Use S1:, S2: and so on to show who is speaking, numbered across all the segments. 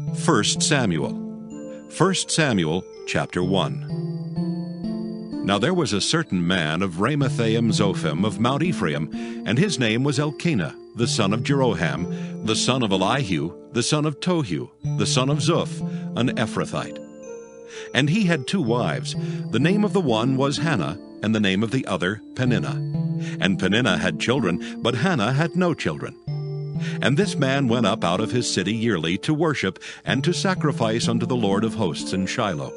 S1: 1 Samuel. 1 Samuel chapter 1. Now there was a certain man of Ramathaim Zophim of Mount Ephraim, and his name was Elkanah, the son of Jeroham, the son of Elihu, the son of Tohu, the son of Zuph, an Ephrathite. And he had 2 wives. The name of the one was Hannah, and the name of the other Peninnah. And Peninnah had children, but Hannah had no children. And this man went up out of his city yearly to worship and to sacrifice unto the Lord of hosts in Shiloh.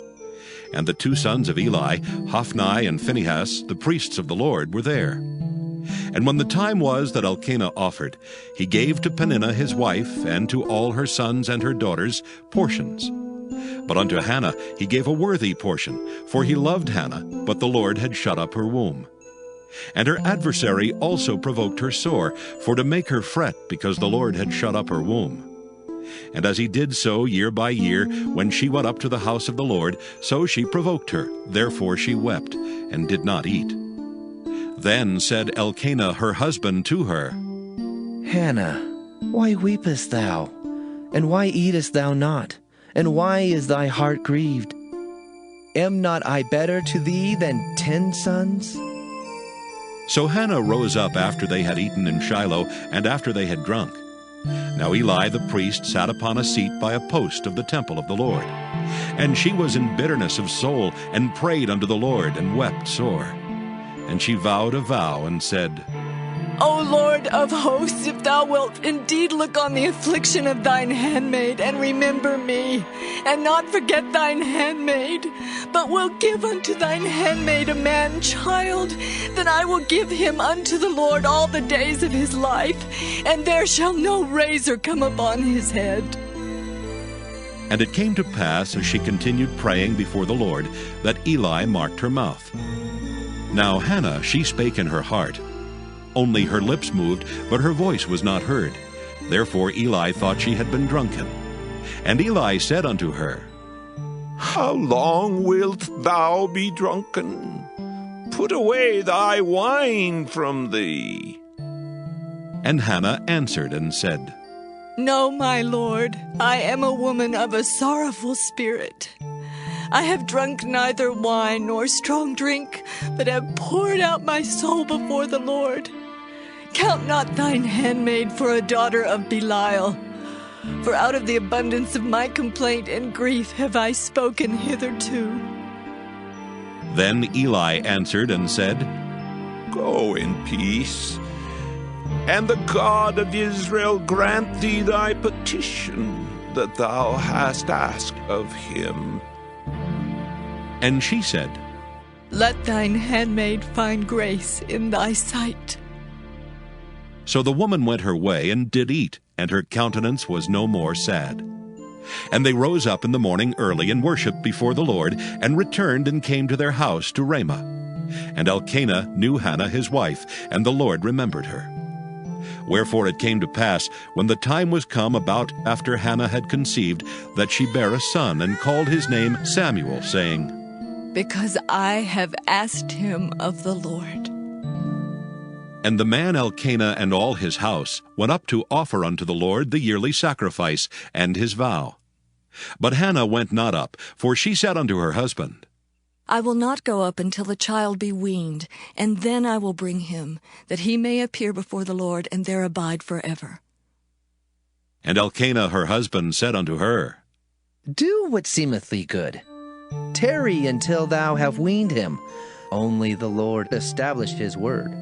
S1: And the 2 sons of Eli, Hophni and Phinehas, the priests of the Lord, were there. And when the time was that Elkanah offered, he gave to Peninnah his wife, and to all her sons and her daughters, portions. But unto Hannah he gave a worthy portion, for he loved Hannah, but the Lord had shut up her womb. And her adversary also provoked her sore, for to make her fret, because the Lord had shut up her womb. And as he did so year by year, when she went up to the house of the Lord, so she provoked her. Therefore she wept, and did not eat. Then said Elkanah her husband to her,
S2: Hannah, why weepest thou? And why eatest thou not? And why is thy heart grieved? Am not I better to thee than 10 sons?
S1: So Hannah rose up after they had eaten in Shiloh, and after they had drunk. Now Eli the priest sat upon a seat by a post of the temple of the Lord. And she was in bitterness of soul, and prayed unto the Lord, and wept sore. And she vowed a vow, and said,
S3: O Lord of hosts, if thou wilt indeed look on the affliction of thine handmaid, and remember me, and not forget thine handmaid, but will give unto thine handmaid a man-child, then I will give him unto the Lord all the days of his life, and there shall no razor come upon his head.
S1: And it came to pass, as she continued praying before the Lord, that Eli marked her mouth. Now Hannah, she spake in her heart. Only her lips moved, but her voice was not heard. Therefore Eli thought she had been drunken. And Eli said unto her,
S4: How long wilt thou be drunken? Put away thy wine from thee.
S1: And Hannah answered and said,
S3: No, my Lord, I am a woman of a sorrowful spirit. I have drunk neither wine nor strong drink, but have poured out my soul before the Lord. Count not thine handmaid for a daughter of Belial, for out of the abundance of my complaint and grief have I spoken hitherto.
S1: Then Eli answered and said,
S4: Go in peace, and the God of Israel grant thee thy petition that thou hast asked of him.
S1: And she said,
S3: Let thine handmaid find grace in thy sight.
S1: So the woman went her way and did eat, and her countenance was no more sad. And they rose up in the morning early and worshipped before the Lord, and returned and came to their house to Ramah. And Elkanah knew Hannah his wife, and the Lord remembered her. Wherefore it came to pass, when the time was come about after Hannah had conceived, that she bare a son, and called his name Samuel, saying,
S3: Because I have asked him of the Lord.
S1: And the man Elkanah and all his house went up to offer unto the Lord the yearly sacrifice and his vow. But Hannah went not up, for she said unto her husband,
S5: I will not go up until the child be weaned, and then I will bring him, that he may appear before the Lord, and there abide forever.
S1: And Elkanah her husband said unto her,
S2: Do what seemeth thee good. Tarry until thou have weaned him. Only the Lord established his word.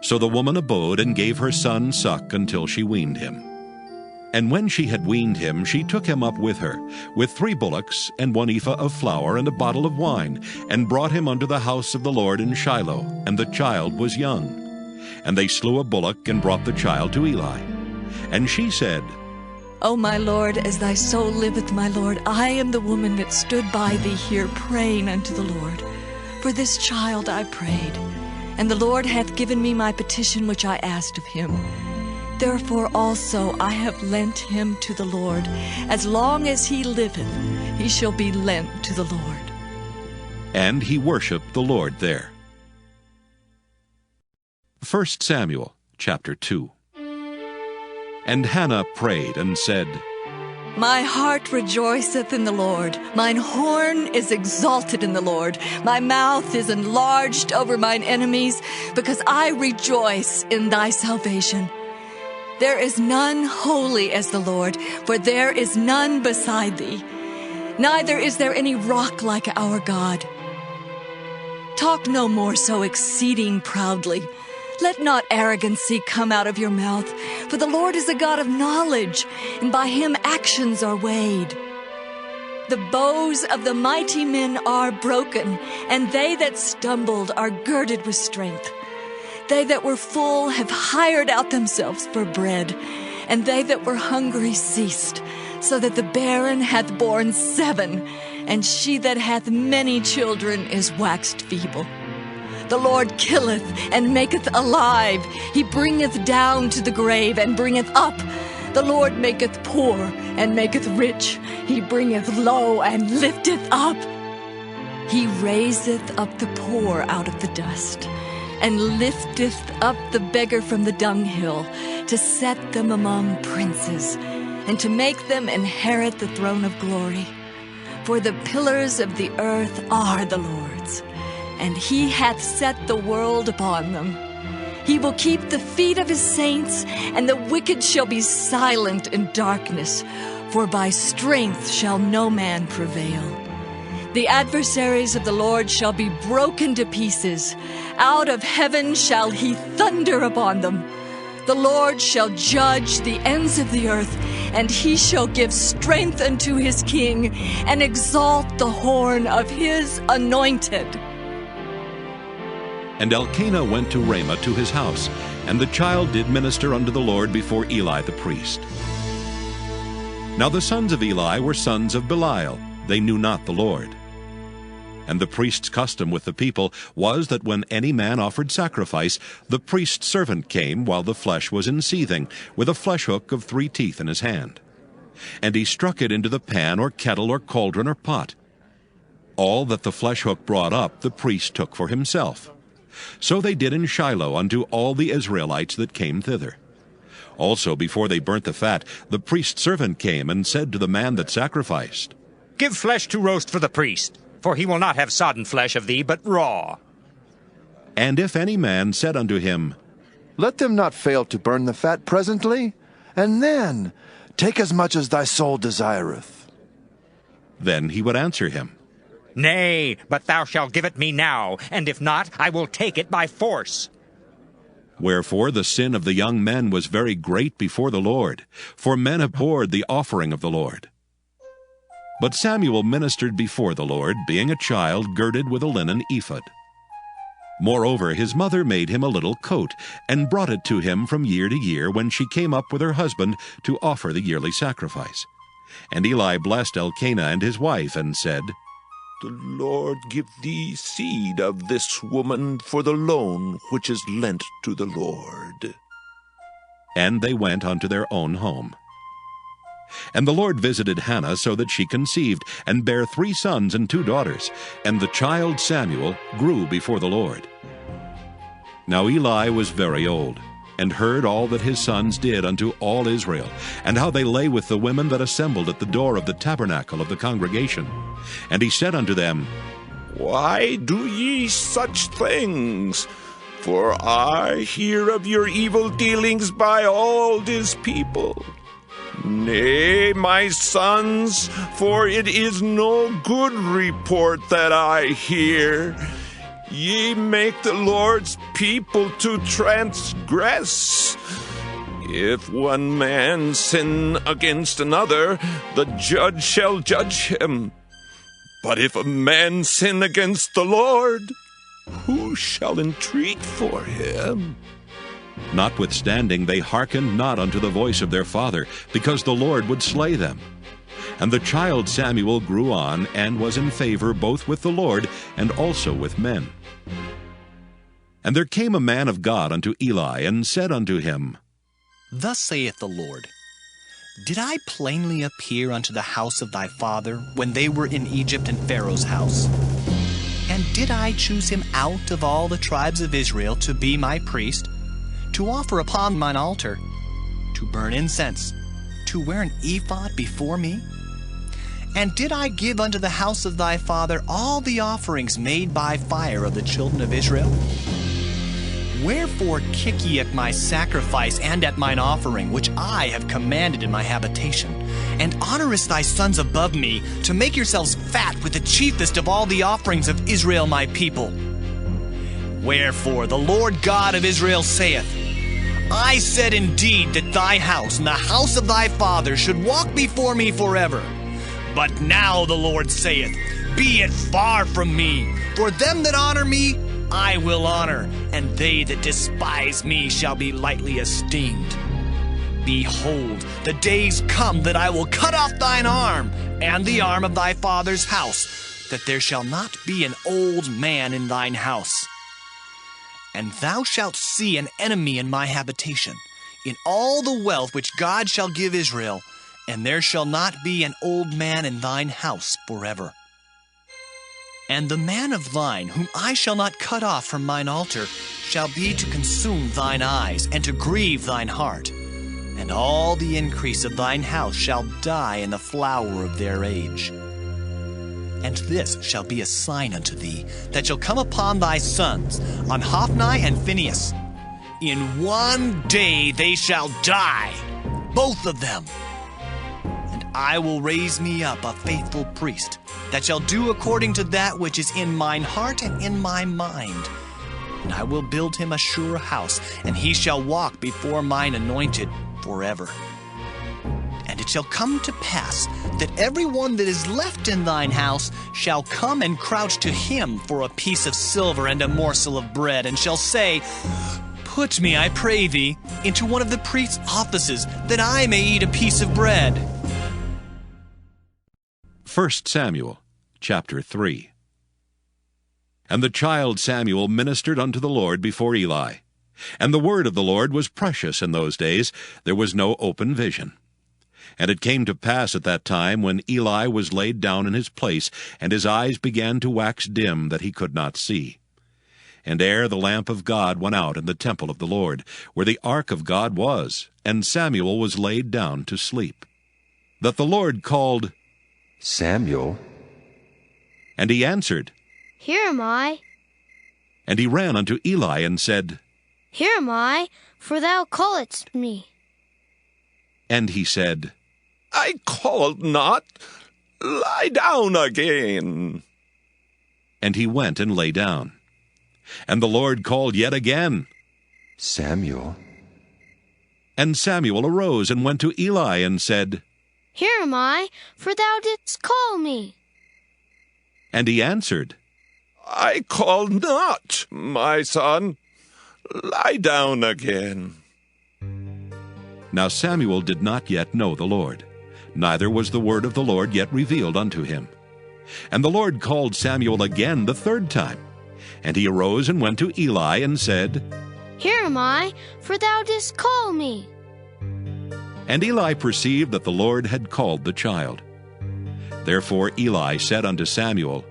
S1: So the woman abode and gave her son suck until she weaned him. And when she had weaned him, she took him up with her, with 3 bullocks, and 1 ephah of flour, and a bottle of wine, and brought him unto the house of the Lord in Shiloh, and the child was young. And they slew a bullock, and brought the child to Eli. And she said,
S5: O my Lord, as thy soul liveth, my Lord, I am the woman that stood by thee here praying unto the Lord. For this child I prayed, and the Lord hath given me my petition which I asked of him. Therefore also I have lent him to the Lord. As long as he liveth, he shall be lent to the Lord.
S1: And he worshipped the Lord there. 1 Samuel chapter 2. And Hannah prayed and said,
S5: My heart rejoiceth in the Lord. Mine horn is exalted in the Lord. My mouth is enlarged over mine enemies, because I rejoice in thy salvation. There is none holy as the Lord, for there is none beside thee. Neither is there any rock like our God. Talk no more so exceeding proudly. Let not arrogancy come out of your mouth, for the Lord is a God of knowledge, and by him actions are weighed. The bows of the mighty men are broken, and they that stumbled are girded with strength. They that were full have hired out themselves for bread, and they that were hungry ceased, so that the barren hath borne 7, and she that hath many children is waxed feeble. The Lord killeth and maketh alive. He bringeth down to the grave and bringeth up. The Lord maketh poor and maketh rich. He bringeth low and lifteth up. He raiseth up the poor out of the dust, and lifteth up the beggar from the dunghill, to set them among princes, and to make them inherit the throne of glory. For the pillars of the earth are the Lord's, and he hath set the world upon them. He will keep the feet of his saints, and the wicked shall be silent in darkness, for by strength shall no man prevail. The adversaries of the Lord shall be broken to pieces. Out of heaven shall he thunder upon them. The Lord shall judge the ends of the earth, and he shall give strength unto his king, and exalt the horn of his anointed.
S1: And Elkanah went to Ramah to his house, and the child did minister unto the Lord before Eli the priest. Now the sons of Eli were sons of Belial. They knew not the Lord. And the priest's custom with the people was that when any man offered sacrifice, the priest's servant came while the flesh was in seething, with a flesh hook of 3 teeth in his hand. And he struck it into the pan or kettle or cauldron or pot. All that the flesh hook brought up the priest took for himself. So they did in Shiloh unto all the Israelites that came thither. Also before they burnt the fat, the priest's servant came and said to the man that sacrificed,
S6: Give flesh to roast for the priest, for he will not have sodden flesh of thee, but raw.
S1: And if any man said unto him,
S7: Let them not fail to burn the fat presently, and then take as much as thy soul desireth.
S1: Then he would answer him,
S6: Nay, but thou shalt give it me now, and if not, I will take it by force.
S1: Wherefore the sin of the young men was very great before the Lord, for men abhorred the offering of the Lord. But Samuel ministered before the Lord, being a child girded with a linen ephod. Moreover, his mother made him a little coat, and brought it to him from year to year when she came up with her husband to offer the yearly sacrifice. And Eli blessed Elkanah and his wife, and said,
S4: The Lord give thee seed of this woman for the loan which is lent to the Lord.
S1: And they went unto their own home. And the Lord visited Hannah so that she conceived, and bare 3 sons and 2 daughters. And the child Samuel grew before the Lord. Now Eli was very old, and heard all that his sons did unto all Israel, and how they lay with the women that assembled at the door of the tabernacle of the congregation. And he said unto them,
S4: Why do ye such things? For I hear of your evil dealings by all this people. Nay, my sons, for it is no good report that I hear. Ye make the Lord's people to transgress. If one man sin against another, the judge shall judge him. But if a man sin against the Lord, who shall entreat for him?
S1: Notwithstanding they hearkened not unto the voice of their father, because the Lord would slay them. And the child Samuel grew on, and was in favor both with the Lord and also with men. And there came a man of God unto Eli, and said unto him,
S8: Thus saith the Lord, Did I plainly appear unto the house of thy father, when they were in Egypt in Pharaoh's house? And did I choose him out of all the tribes of Israel to be my priest, to offer upon mine altar, to burn incense, to wear an ephod before me? And did I give unto the house of thy father all the offerings made by fire of the children of Israel? Wherefore kick ye at my sacrifice and at mine offering, which I have commanded in my habitation? And honorest thy sons above me, to make yourselves fat with the chiefest of all the offerings of Israel my people? Wherefore the Lord God of Israel saith, I said indeed that thy house and the house of thy father should walk before me forever. But now the Lord saith, Be it far from me, for them that honor me I will honor, and they that despise me shall be lightly esteemed. Behold, the days come that I will cut off thine arm, and the arm of thy father's house, that there shall not be an old man in thine house. And thou shalt see an enemy in my habitation, in all the wealth which God shall give Israel, and there shall not be an old man in thine house forever. And the man of thine, whom I shall not cut off from mine altar, shall be to consume thine eyes, and to grieve thine heart. And all the increase of thine house shall die in the flower of their age. And this shall be a sign unto thee, that shall come upon thy sons, on Hophni and Phinehas. In one day they shall die, both of them. And I will raise me up a faithful priest, that shall do according to that which is in mine heart and in my mind. And I will build him a sure house, and he shall walk before mine anointed forever. And it shall come to pass that every one that is left in thine house shall come and crouch to him for a piece of silver and a morsel of bread, and shall say, Put me, I pray thee, into one of the priest's offices, that I may eat a piece of bread.
S1: 1 Samuel chapter 3. And the child Samuel ministered unto the Lord before Eli. And the word of the Lord was precious in those days. There was no open vision. And it came to pass at that time, when Eli was laid down in his place, and his eyes began to wax dim, that he could not see. And ere the lamp of God went out in the temple of the Lord, where the ark of God was, and Samuel was laid down to sleep, that the Lord called,
S9: Samuel.
S1: And he answered,
S10: Here am I.
S1: And he ran unto Eli and said,
S10: Here am I, for thou calledst me.
S1: And he said,
S4: I called not. Lie down again.
S1: And he went and lay down. And the Lord called yet again,
S9: Samuel.
S1: And Samuel arose and went to Eli and said,
S10: Here am I, for thou didst call me.
S1: And he answered,
S4: I called not, my son. Lie down again.
S1: Now Samuel did not yet know the Lord, neither was the word of the Lord yet revealed unto him. And the Lord called Samuel again the third time. And he arose and went to Eli and said,
S10: Here am I, for thou didst call me.
S1: And Eli perceived that the Lord had called the child. Therefore Eli said unto Samuel,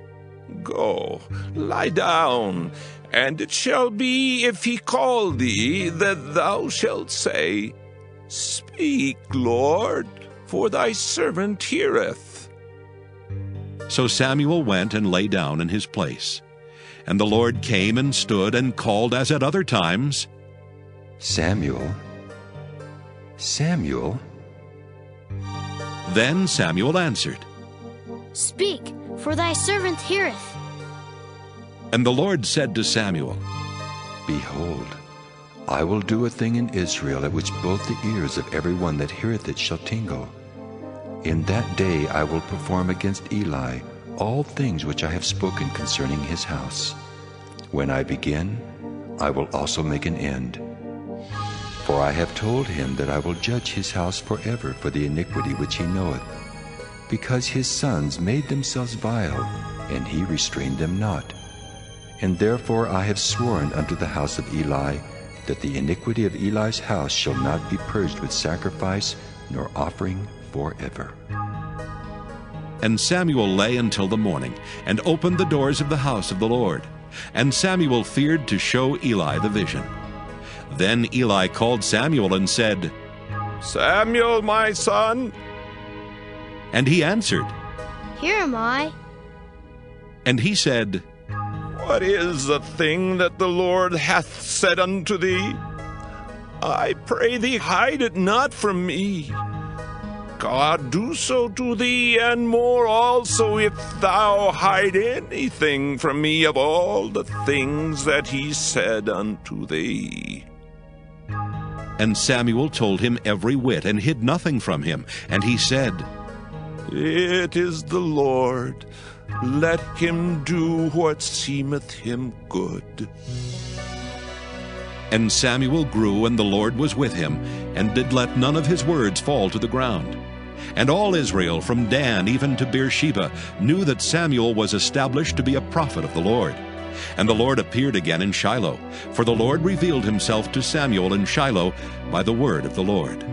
S4: Go, lie down, and it shall be, if he call thee, that thou shalt say, Speak, Lord, for thy servant heareth.
S1: So Samuel went and lay down in his place. And the Lord came and stood and called as at other times,
S9: Samuel. Samuel.
S1: Then Samuel answered,
S10: Speak, for thy servant heareth.
S1: And the Lord said to Samuel,
S9: Behold, I will do a thing in Israel at which both the ears of every one that heareth it shall tingle. In that day I will perform against Eli all things which I have spoken concerning his house. When I begin, I will also make an end. For I have told him that I will judge his house forever for the iniquity which he knoweth, because his sons made themselves vile, and he restrained them not. And therefore I have sworn unto the house of Eli, that the iniquity of Eli's house shall not be purged with sacrifice nor offering forever.
S1: And Samuel lay until the morning, and opened the doors of the house of the Lord. And Samuel feared to show Eli the vision. Then Eli called Samuel and said,
S4: Samuel, my son.
S1: And he answered,
S10: Here am I.
S1: and he said,
S4: What is the thing that the Lord hath said unto thee? I pray thee, hide it not from me. God do so to thee, and more also, if thou hide anything from me of all the things that he said unto thee.
S1: And Samuel told him every whit, and hid nothing from him. And he said,
S4: It is the Lord. Let him do what seemeth him good.
S1: And Samuel grew, and the Lord was with him, and did let none of his words fall to the ground. And all Israel, from Dan even to Beersheba, knew that Samuel was established to be a prophet of the Lord. And the Lord appeared again in Shiloh, for the Lord revealed himself to Samuel in Shiloh by the word of the Lord.